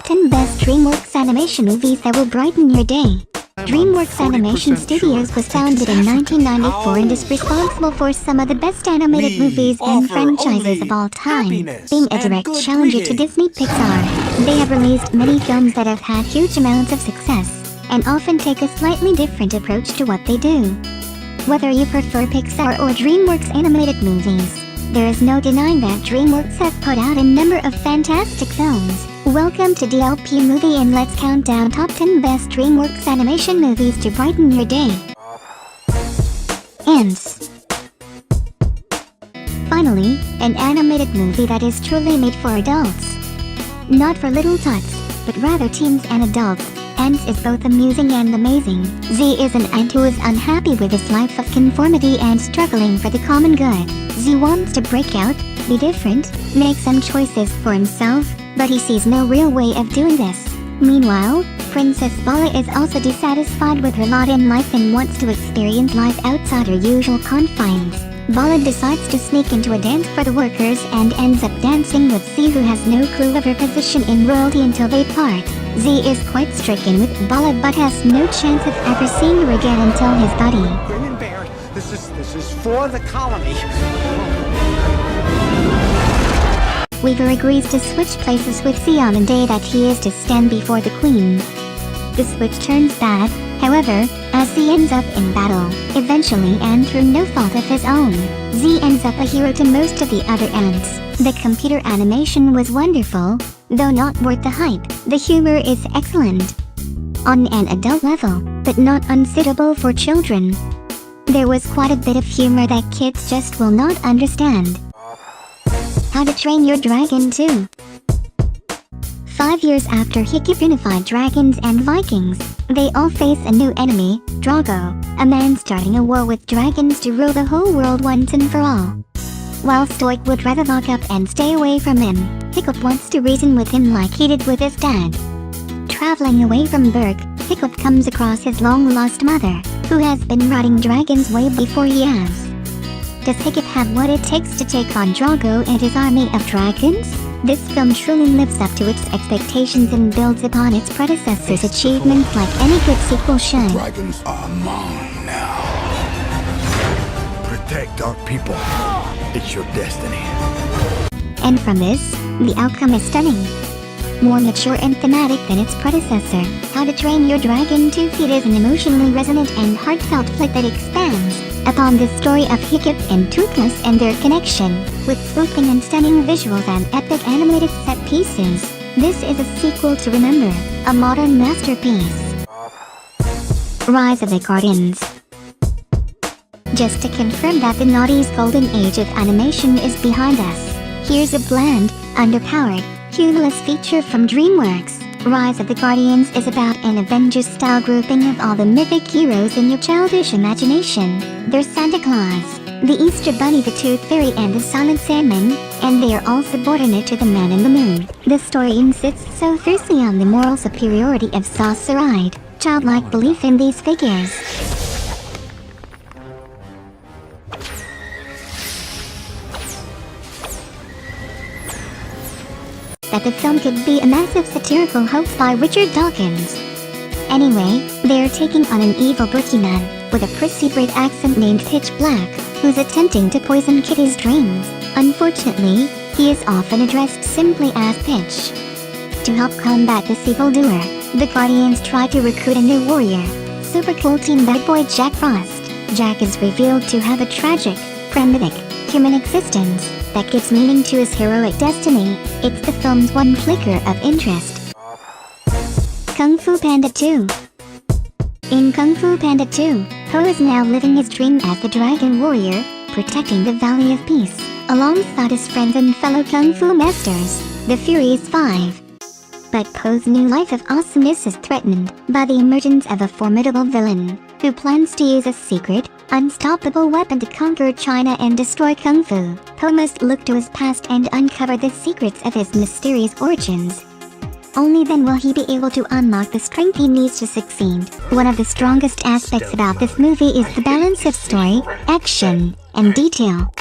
10 Best DreamWorks Animation Movies That Will Brighten Your Day. DreamWorks Animation Studios was founded in 1994 and is responsible for some of the best animated movies and franchises of all time, being a direct challenger to Disney Pixar. They have released many films that have had huge amounts of success, and often take a slightly different approach to what they do. Whether you prefer Pixar or DreamWorks animated movies, there is no denying that DreamWorks has put out a number of fantastic films. Welcome to DLP Movie and Let's count down top 10 best DreamWorks animation movies to brighten your day. ANTZ. Finally, an animated movie that is truly made for adults. Not for little tots, but rather teens and adults. ANTZ is both amusing and amazing. Z is an ant who is unhappy with his life of conformity and struggling for the common good. Z wants to break out, be different, make some choices for himself, but he sees no real way of doing this. Meanwhile, Princess Bala is also dissatisfied with her lot in life and wants to experience life outside her usual confines. Bala decides to sneak into a dance for the workers and ends up dancing with Z, who has no clue of her position in royalty until they part. Z is quite stricken with Bala but has no chance of ever seeing her again until his buddy. Grin and bear, this is for the colony. Weaver agrees to switch places with Z on the day that he is to stand before the Queen. The switch turns bad, however, as Z ends up in battle, eventually and through no fault of his own. Z ends up a hero to most of the other ants. The computer animation was wonderful, though not worth the hype. The humor is excellent on an adult level, but not unsuitable for children. There was quite a bit of humor that kids just will not understand. How to Train Your Dragon 2. 5 years after Hiccup unified dragons and Vikings, they all face a new enemy, Drago, a man starting a war with dragons to rule the whole world once and for all. While Stoic would rather lock up and stay away from him, Hiccup wants to reason with him like he did with his dad. Traveling away from Berg, Hiccup comes across his long-lost mother, who has been riding dragons way before he has. Does Hiccup have what it takes to take on Drago and his army of dragons? This film truly lives up to its expectations and builds upon its predecessor's achievements like any good sequel should. Dragons are mine now. Protect our people. It's your destiny. And from this, the outcome is stunning. More mature and thematic than its predecessor, How to Train Your Dragon 2 is an emotionally resonant and heartfelt flick that expands upon the story of Hiccup and Toothless and their connection, with swooping and stunning visuals and epic animated set pieces. This is a sequel to Remember, a modern masterpiece. Rise of the Guardians. Just to confirm that the noughties golden age of animation is behind us, here's a bland, underpowered, humorless feature from DreamWorks. Rise of the Guardians is about an Avengers-style grouping of all the mythic heroes in your childish imagination. There's Santa Claus, the Easter Bunny, the Tooth Fairy, and the Silent Sandman, and they are all subordinate to the Man in the Moon. The story insists so fiercely on the moral superiority of Sauceride, childlike belief in these figures. That the film could be a massive satirical hoax by Richard Dawkins. Anyway, they're taking on an evil boogeyman with a prissy Brit accent named Pitch Black, who's attempting to poison Kitty's dreams. Unfortunately, he is often addressed simply as Pitch. To help combat this evildoer, the Guardians try to recruit a new warrior, super cool teen bad boy Jack Frost. Jack is revealed to have a tragic, primitive, human existence that gives meaning to his heroic destiny. It's the film's one flicker of interest. Kung Fu Panda 2. In Kung Fu Panda 2, Po is now living his dream as the Dragon Warrior, protecting the Valley of Peace, alongside his friends and fellow Kung Fu masters, the Furious Five. But Po's new life of awesomeness is threatened by the emergence of a formidable villain, who plans to use a secret, unstoppable weapon to conquer China and destroy Kung Fu. Po must look to his past and uncover the secrets of his mysterious origins. Only then will he be able to unlock the strength he needs to succeed. One of the strongest aspects about this movie is the balance of story, action, and detail.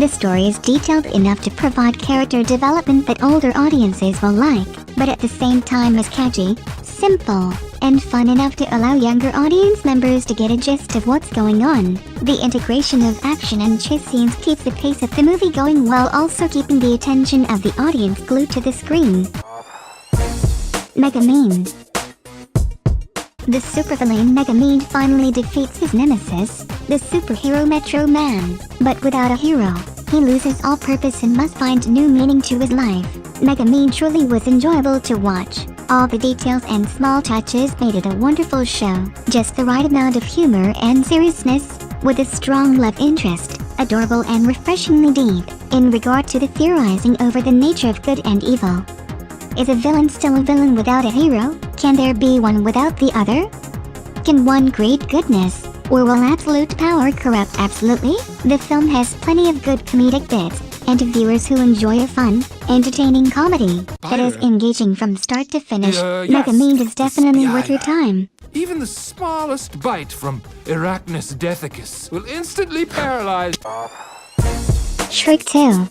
The story is detailed enough to provide character development that older audiences will like, but at the same time is catchy, simple, and fun enough to allow younger audience members to get a gist of what's going on. The integration of action and chase scenes keeps the pace of the movie going while also keeping the attention of the audience glued to the screen. MEGAMIND. The supervillain MEGAMIND finally defeats his nemesis, the superhero Metro Man, but without a hero. He loses all purpose and must find new meaning to his life. MEGAMIND truly was enjoyable to watch. All the details and small touches made it a wonderful show. Just the right amount of humor and seriousness, with a strong love interest, adorable and refreshingly deep, in regard to the theorizing over the nature of good and evil. Is a villain still a villain without a hero? Can there be one without the other? Can one create goodness, or will absolute power corrupt absolutely? The film has plenty of good comedic bits, and to viewers who enjoy a fun, entertaining comedy that is engaging from start to finish, MEGAMIND is definitely worth your time. Even the smallest bite from Arachnus Deathicus will instantly paralyze. SHREK 2.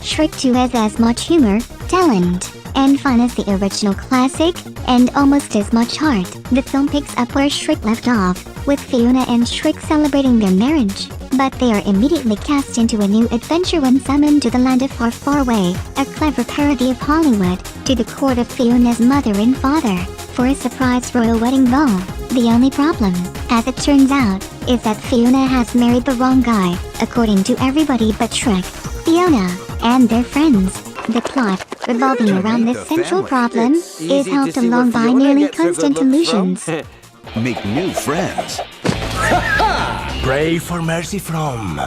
SHREK 2 has as much humor, talent, and fun as the original classic, and almost as much heart. The film picks up where SHREK left off, with Fiona and SHREK celebrating their marriage. But they are immediately cast into a new adventure when summoned to the land of Far Far Away, a clever parody of Hollywood, to the court of Fiona's mother and father, for a surprise royal wedding ball. The only problem, as it turns out, is that Fiona has married the wrong guy, according to everybody but SHREK, Fiona, and their friends. The plot, revolving around this central problem, is helped along by nearly constant illusions. Make new friends. Pray for mercy from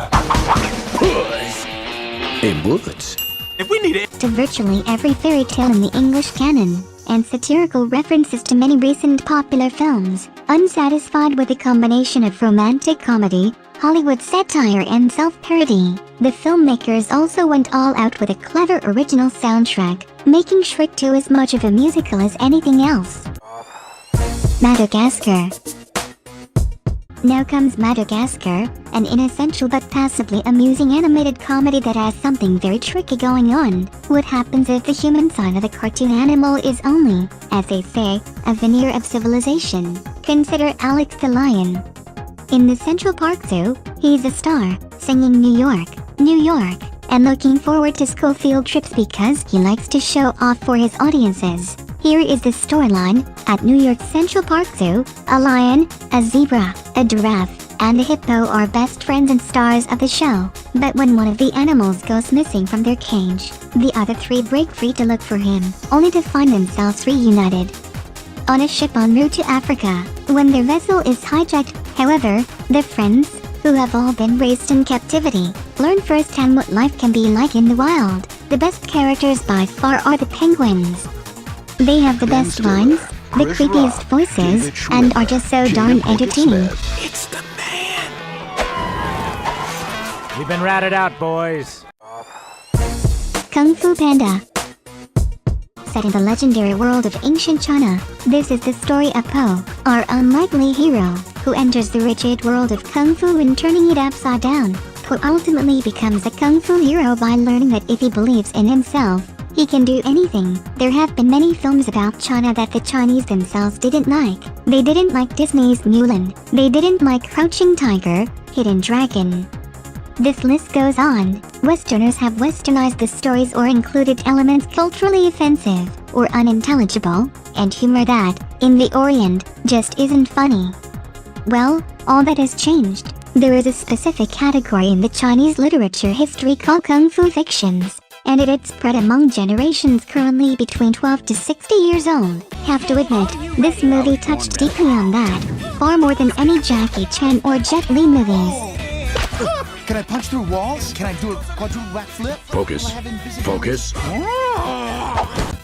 In woods. If we need it. To virtually every fairy tale in the English canon, and satirical references to many recent popular films. Unsatisfied with a combination of romantic comedy, Hollywood satire and self-parody, the filmmakers also went all out with a clever original soundtrack, making SHREK 2 as much of a musical as anything else. Madagascar. Now comes Madagascar, an inessential but passably amusing animated comedy that has something very tricky going on. What happens if the human side of the cartoon animal is only, as they say, a veneer of civilization? Consider Alex the lion. In the Central Park Zoo, he's a star, singing New York, New York, and looking forward to school field trips because he likes to show off for his audiences. Here is the storyline. At New York's Central Park Zoo, a lion, a zebra, a giraffe, and a hippo are best friends and stars of the show. But when one of the animals goes missing from their cage, the other three break free to look for him, only to find themselves reunited on a ship en route to Africa. When their vessel is hijacked, however, the friends, who have all been raised in captivity, learn firsthand what life can be like in the wild. The best characters by far are the penguins. They have the best lines, the creepiest voices, and are just so darn entertaining. It's the man. We've been ratted out, boys. Kung Fu Panda. Set in the legendary world of ancient China, this is the story of Po, our unlikely hero, who enters the rigid world of Kung Fu and turning it upside down. Po ultimately becomes a Kung Fu hero by learning that if he believes in himself, he can do anything. There have been many films about China that the Chinese themselves didn't like. They didn't like Disney's Mulan. They didn't like Crouching Tiger, Hidden Dragon. This list goes on. Westerners have westernized the stories or included elements culturally offensive or unintelligible, and humor that, in the Orient, just isn't funny. Well, all that has changed. There is a specific category in the Chinese literature history called Kung Fu fictions, and it is spread among generations currently between 12 to 60 years old. Have to admit, this movie touched deeply on that, far more than any Jackie Chan or Jet Li movies. Can I punch through walls? Can I do a quadruple backflip? Focus. Focus.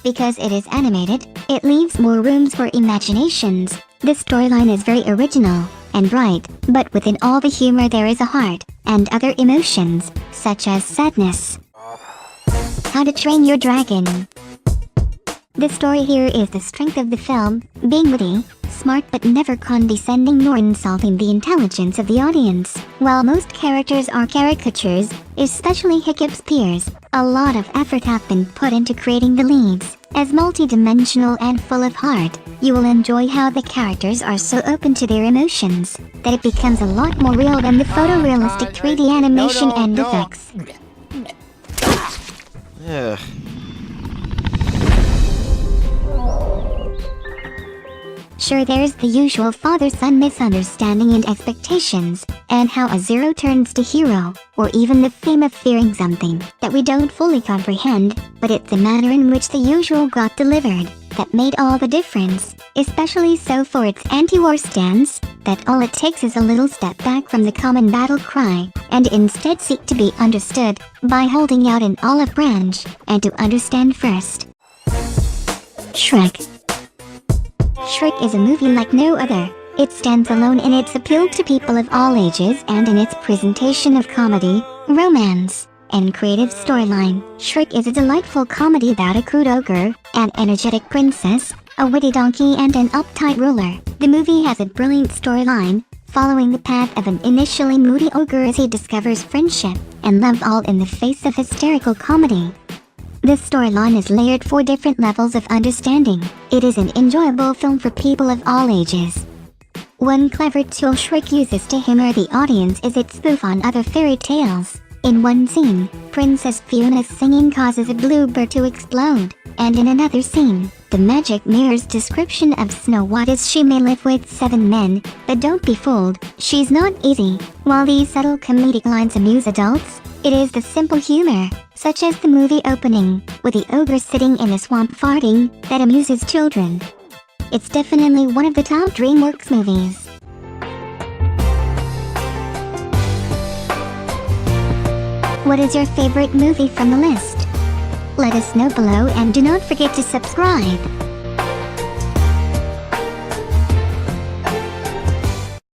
Because it is animated, it leaves more rooms for imaginations. The storyline is very original and bright, but within all the humor there is a heart and other emotions, such as sadness. How to Train Your Dragon. The story here is the strength of the film, being witty, smart but never condescending nor insulting the intelligence of the audience. While most characters are caricatures, especially Hiccup's peers, a lot of effort have been put into creating the leads. As multi-dimensional and full of heart, you will enjoy how the characters are so open to their emotions, that it becomes a lot more real than the photorealistic 3D animation and effects. Ugh. Sure, there's the usual father-son misunderstanding and expectations, and how a zero turns to hero, or even the theme of fearing something that we don't fully comprehend, but it's the manner in which the usual got delivered that made all the difference, especially so for its anti-war stance, that all it takes is a little step back from the common battle cry, and instead seek to be understood by holding out an olive branch, and to understand first. SHREK. SHREK is a movie like no other. It stands alone in its appeal to people of all ages and in its presentation of comedy, romance, and creative storyline. SHREK is a delightful comedy about a crude ogre, an energetic princess, a witty donkey and an uptight ruler. The movie has a brilliant storyline, following the path of an initially moody ogre as he discovers friendship and love all in the face of hysterical comedy. This storyline is layered for different levels of understanding. It is an enjoyable film for people of all ages. One clever tool SHREK uses to humor the audience is its spoof on other fairy tales. In one scene, Princess Fiona's singing causes a bluebird to explode, and in another scene, the magic mirror's description of Snow White is she may live with 7 men, but don't be fooled, she's not easy. While these subtle comedic lines amuse adults, it is the simple humor, such as the movie opening, with the ogre sitting in a swamp farting, that amuses children. It's definitely one of the top DreamWorks movies. What is your favorite movie from the list? Let us know below and do not forget to subscribe.